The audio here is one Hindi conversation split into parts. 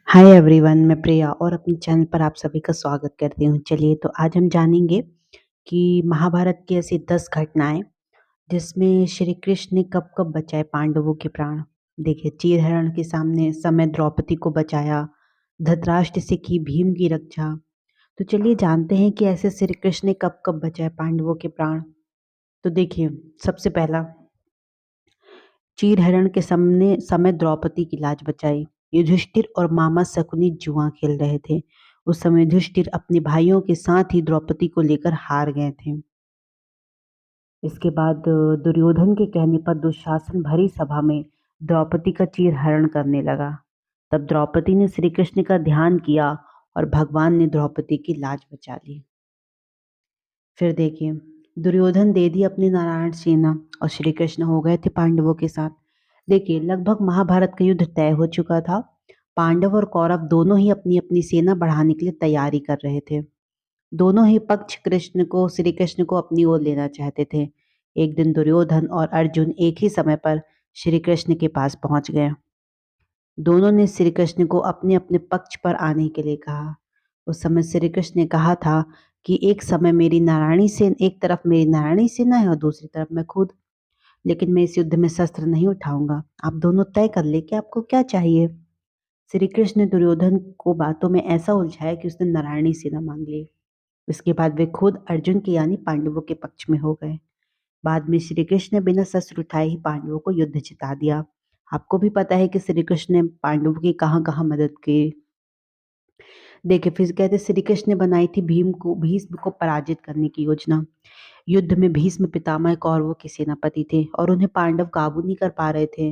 हाय एवरीवन, मैं प्रिया और अपने चैनल पर आप सभी का स्वागत करती हूँ। चलिए तो आज हम जानेंगे कि महाभारत की ऐसी 10 घटनाएं जिसमें श्री कृष्ण ने कब कब बचाए पांडवों के प्राण। देखिए, चीरहरण के सामने समय द्रौपदी को बचाया, धृतराष्ट्र से की भीम की रक्षा। तो चलिए जानते हैं कि ऐसे श्री कृष्ण ने कब कब बचाए पांडवों के प्राण। तो देखिए, सबसे पहला, चीरहरण के सामने समय द्रौपदी की लाज बचाई। युधिष्ठिर और मामा शकुनी जुआ खेल रहे थे। उस समय युधिष्ठिर अपने भाइयों के साथ ही द्रौपदी को लेकर हार गए थे। इसके बाद दुर्योधन के कहने पर दुशासन भरी सभा में द्रौपदी का चीरहरण करने लगा। तब द्रौपदी ने श्री कृष्ण का ध्यान किया और भगवान ने द्रौपदी की लाज बचा ली। फिर देखिए, दुर्योधन दे दी अपनी नारायण सेना और श्री कृष्ण हो गए थे पांडवों के साथ। देखिए, लगभग महाभारत का युद्ध तय हो चुका था। पांडव और कौरव दोनों ही अपनी अपनी सेना बढ़ाने के लिए तैयारी कर रहे थे। दोनों ही पक्ष श्री कृष्ण को अपनी ओर लेना चाहते थे। एक दिन दुर्योधन और अर्जुन एक ही समय पर श्री कृष्ण के पास पहुंच गए। दोनों ने श्री कृष्ण को अपने अपने पक्ष पर आने के लिए कहा। उस समय श्री कृष्ण ने कहा था कि एक तरफ मेरी नारायणी सेना है और दूसरी तरफ मैं खुद। लेकिन मैं इस युद्ध में शस्त्र नहीं उठाऊंगा। आप दोनों तय कर ले कि आपको क्या चाहिए। श्री कृष्ण ने दुर्योधन को बातों में ऐसा उलझाया कि उसने नारायणी सेना मांग ली। इसके बाद वे खुद अर्जुन के यानी पांडवों के पक्ष में हो गए। बाद में श्री कृष्ण ने बिना शस्त्र उठाए ही पांडवों को युद्ध जिता दिया। आपको भी पता है कि श्री कृष्ण ने पांडवों की कहाँ कहाँ मदद की। देखिए, फिर कहते श्री कृष्ण ने बनाई थी भीष्म को पराजित करने की योजना। युद्ध में भीष्म पितामह कौरवों के सेनापति थे और उन्हें पांडव काबू नहीं कर पा रहे थे।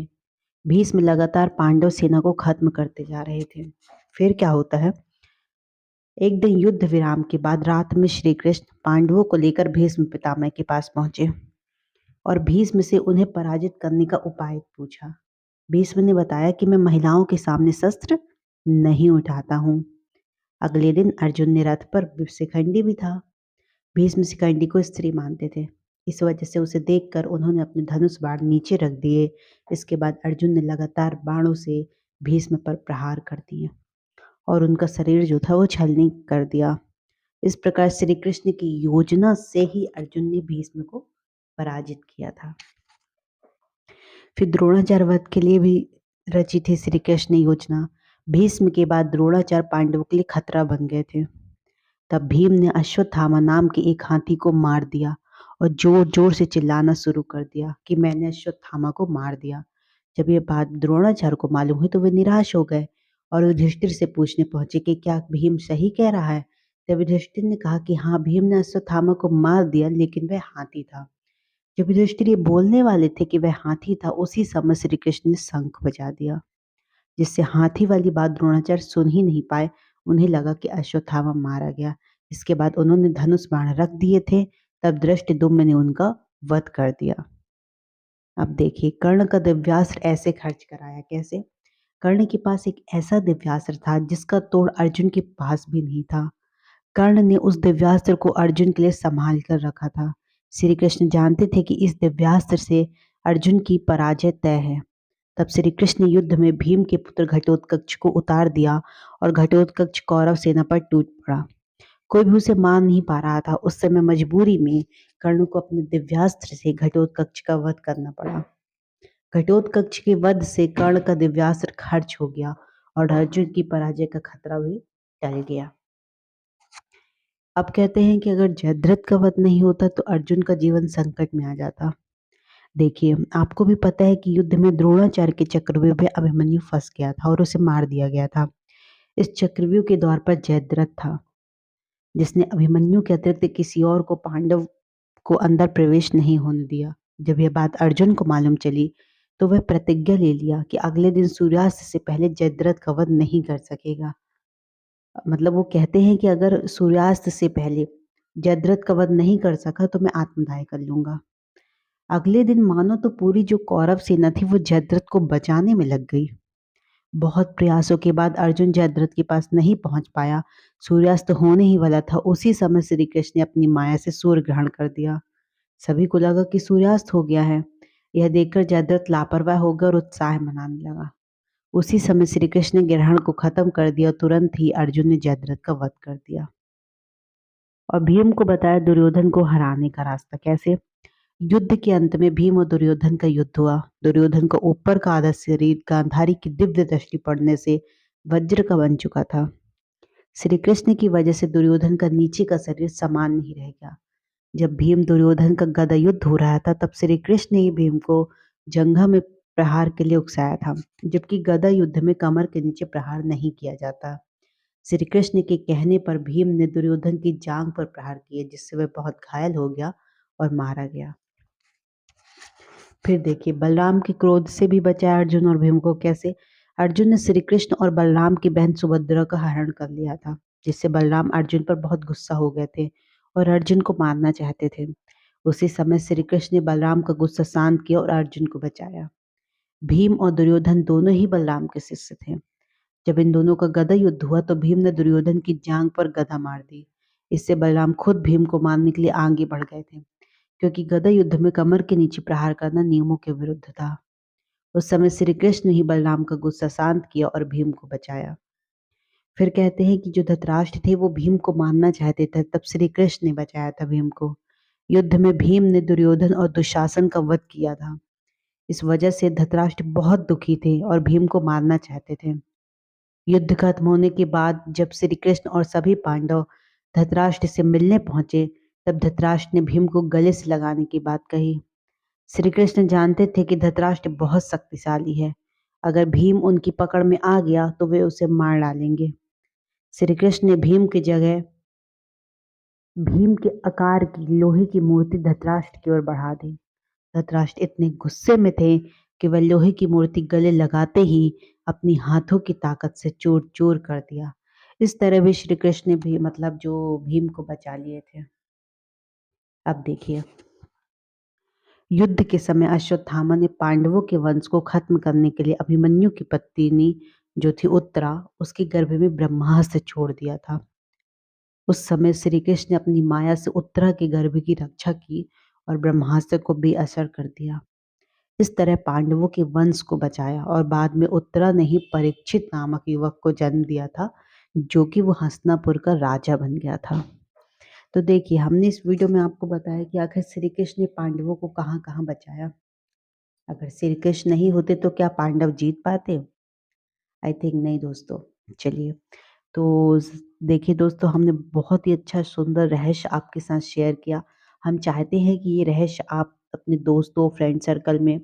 भीष्म लगातार पांडव सेना को खत्म करते जा रहे थे। फिर क्या होता है, एक दिन युद्ध विराम के बाद रात में श्री कृष्ण पांडवों को लेकर भीष्म पितामह के पास पहुंचे और भीष्म से उन्हें पराजित करने का उपाय पूछा। भीष्म ने बताया कि मैं महिलाओं के सामने शस्त्र नहीं उठाता हूँ। अगले दिन अर्जुन ने रथ पर शिखंडी भी था। भीष्म शिखंडी को स्त्री मानते थे। इस वजह से उसे देखकर उन्होंने अपने धनुष बाण नीचे रख दिए। इसके बाद अर्जुन ने लगातार बाणों से भीष्म पर प्रहार कर दिए और उनका शरीर जो था वो छलनी कर दिया। इस प्रकार श्री कृष्ण की योजना से ही अर्जुन ने भीष्म को पराजित किया था। फिर द्रोणाचार्य वध के लिए भी रची थी श्री कृष्ण ने योजना। भीष्म के बाद द्रोणाचार्य पांडवों के लिए खतरा बन गए थे। तब भीम ने अश्वत्थामा नाम के एक हाथी को मार दिया और जोर जोर से चिल्लाना शुरू कर दिया कि मैंने अश्वत्थामा को मार दिया। जब ये बात द्रोणाचार्य को मालूम हुई तो वे निराश हो गए और युधिष्ठिर से पूछने पहुंचे कि क्या भीम सही कह रहा है। तब युधिष्ठिर ने कहा कि हाँ, भीम ने अश्वत्थामा को मार दिया, लेकिन वह हाथी था। जब युधिष्ठिर ये बोलने वाले थे कि वह हाथी था, उसी समय श्री कृष्ण ने शंख बजा दिया, जिससे हाथी वाली बात द्रोणाचार्य सुन ही नहीं पाए। उन्हें लगा कि अश्वत्थामा मारा गया। इसके बाद उन्होंने धनुष बाण रख दिए थे। तब धृष्टद्युम्न ने उनका वध कर दिया। अब देखिए, कर्ण का दिव्यास्त्र ऐसे खर्च कराया कैसे। कर्ण के पास एक ऐसा दिव्यास्त्र था जिसका तोड़ अर्जुन के पास भी नहीं था। कर्ण ने उस दिव्यास्त्र को अर्जुन के लिए संभाल कर रखा था। श्री कृष्ण जानते थे कि इस दिव्यास्त्र से अर्जुन की पराजय तय है। तब श्री कृष्ण ने युद्ध में भीम के पुत्र घटोत्कच को उतार दिया और घटोत्कच कौरव सेना पर टूट पड़ा। कोई भी उसे मार नहीं पा रहा था। उस समय मजबूरी में कर्ण को अपने दिव्यास्त्र से घटोत्कच का वध करना पड़ा। घटोत्कच के वध से कर्ण का दिव्यास्त्र खर्च हो गया और अर्जुन की पराजय का खतरा भी टल गया। अब कहते हैं कि अगर जयद्रथ का वध नहीं होता तो अर्जुन का जीवन संकट में आ जाता। देखिए, आपको भी पता है कि युद्ध में द्रोणाचार्य के चक्रव्यूह में अभिमन्यु फंस गया था और उसे मार दिया गया था। इस चक्रव्यूह के द्वार पर जयद्रथ था, जिसने अभिमन्यु के अतिरिक्त किसी और को पांडव को अंदर प्रवेश नहीं होने दिया। जब यह बात अर्जुन को मालूम चली तो वह प्रतिज्ञा ले लिया कि अगले दिन सूर्यास्त से पहले जयद्रथ का वध नहीं कर सकेगा। मतलब वो कहते हैं कि अगर सूर्यास्त से पहले जयद्रथ का वध नहीं कर सका तो मैं आत्मदाह कर लूंगा। अगले दिन मानो तो पूरी जो कौरव सेना थी वो जयद्रथ को बचाने में लग गई। बहुत प्रयासों के बाद अर्जुन जयद्रथ के पास नहीं पहुंच पाया। सूर्यास्त होने ही वाला था। उसी समय श्री कृष्ण ने अपनी माया से सूर्य ग्रहण कर दिया। सभी को लगा कि सूर्यास्त हो गया है। यह देखकर जयद्रथ लापरवाह हो गया और उत्साह मनाने लगा। उसी समय श्री कृष्ण ने ग्रहण को खत्म कर दिया और तुरंत ही अर्जुन ने जयद्रथ का वध कर दिया और भीम को बताया दुर्योधन को हराने का रास्ता कैसे। युद्ध के अंत में भीम और दुर्योधन का युद्ध हुआ। दुर्योधन का ऊपर का आधा शरीर गांधारी की दिव्य दृष्टि पड़ने से वज्र का बन चुका था। श्री कृष्ण की वजह से दुर्योधन का नीचे का शरीर समान नहीं रह गया। जब भीम दुर्योधन का गदा युद्ध हो रहा था तब श्री कृष्ण ने ही भीम को जंघा में प्रहार के लिए उकसाया था, जबकि गदा युद्ध में कमर के नीचे प्रहार नहीं किया जाता। श्री कृष्ण के कहने पर भीम ने दुर्योधन की जांघ पर प्रहार किए, जिससे वह बहुत घायल हो गया और मारा गया। फिर देखिए बलराम के क्रोध से भी बचाया अर्जुन और भीम को कैसे। अर्जुन ने श्री कृष्ण और बलराम की बहन सुभद्रा का हरण कर लिया था, जिससे बलराम अर्जुन पर बहुत गुस्सा हो गए थे और अर्जुन को मारना चाहते थे। उसी समय श्री कृष्ण ने बलराम का गुस्सा शांत किया और अर्जुन को बचाया। भीम और दुर्योधन दोनों ही बलराम के शिष्य थे। जब इन दोनों का गदा युद्ध हुआ तो भीम ने दुर्योधन की जांघ पर गदा मार दी। इससे बलराम खुद भीम को मारने के लिए आगे बढ़ गए थे, क्योंकि गदा युद्ध में कमर के नीचे प्रहार करना नियमों के विरुद्ध था। उस समय श्री कृष्ण ने ही बलराम का गुस्सा शांत किया और भीम को बचाया। फिर कहते हैं कि जो धृतराष्ट्र थे वो भीम को मारना चाहते थे, तब श्री कृष्ण ने बचाया था भीम को। युद्ध में भीम ने दुर्योधन और दुशासन का वध किया था। इस वजह से धृतराष्ट्र बहुत दुखी थे और भीम को मारना चाहते थे। युद्ध खत्म होने के बाद जब श्री कृष्ण और सभी पांडव धृतराष्ट्र से मिलने पहुंचे, तब धृतराष्ट्र ने भीम को गले से लगाने की बात कही। श्री कृष्ण जानते थे कि धृतराष्ट्र बहुत शक्तिशाली है। अगर भीम उनकी पकड़ में आ गया तो वे उसे मार डालेंगे। श्री कृष्ण ने भीम के आकार की लोहे की मूर्ति धृतराष्ट्र की ओर बढ़ा दी। धृतराष्ट्र इतने गुस्से में थे कि वह लोहे की मूर्ति गले लगाते ही अपनी हाथों की ताकत से चूर चूर कर दिया। इस तरह भी श्री कृष्ण ने भी मतलब जो भीम को बचा लिए थे। अब देखिए युद्ध के समय अश्वत्थामा ने पांडवों के वंश को खत्म करने के लिए अभिमन्यु की पत्नी जो थी उत्तरा, उसके गर्भ में ब्रह्मास्त्र छोड़ दिया था। उस समय श्री कृष्ण ने अपनी माया से उत्तरा के गर्भ की रक्षा की और ब्रह्मास्त्र को बेअसर कर दिया। इस तरह पांडवों के वंश को बचाया और बाद में उत्तरा ने ही परीक्षित नामक युवक को जन्म दिया था, जो कि वो हस्तिनापुर का राजा बन गया था। तो देखिए हमने इस वीडियो में आपको बताया कि आखिर श्री कृष्ण ने पांडवों को कहाँ कहाँ बचाया। अगर श्री कृष्ण नहीं होते तो क्या पांडव जीत पाते? आई थिंक नहीं दोस्तों। चलिए तो देखिए दोस्तों हमने बहुत ही अच्छा सुंदर रहस्य आपके साथ शेयर किया। हम चाहते हैं कि ये रहस्य आप अपने दोस्तों, फ्रेंड सर्कल में,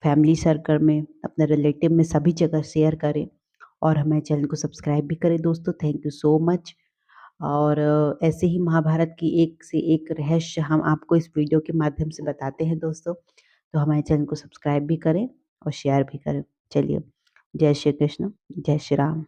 फैमिली सर्कल में, अपने रिलेटिव में सभी जगह शेयर करें और हमारे चैनल को सब्सक्राइब भी करें दोस्तों। Thank you so much. और ऐसे ही महाभारत की एक से एक रहस्य हम आपको इस वीडियो के माध्यम से बताते हैं दोस्तों। तो हमारे चैनल को सब्सक्राइब भी करें और शेयर भी करें। चलिए जय श्री कृष्ण, जय श्री राम।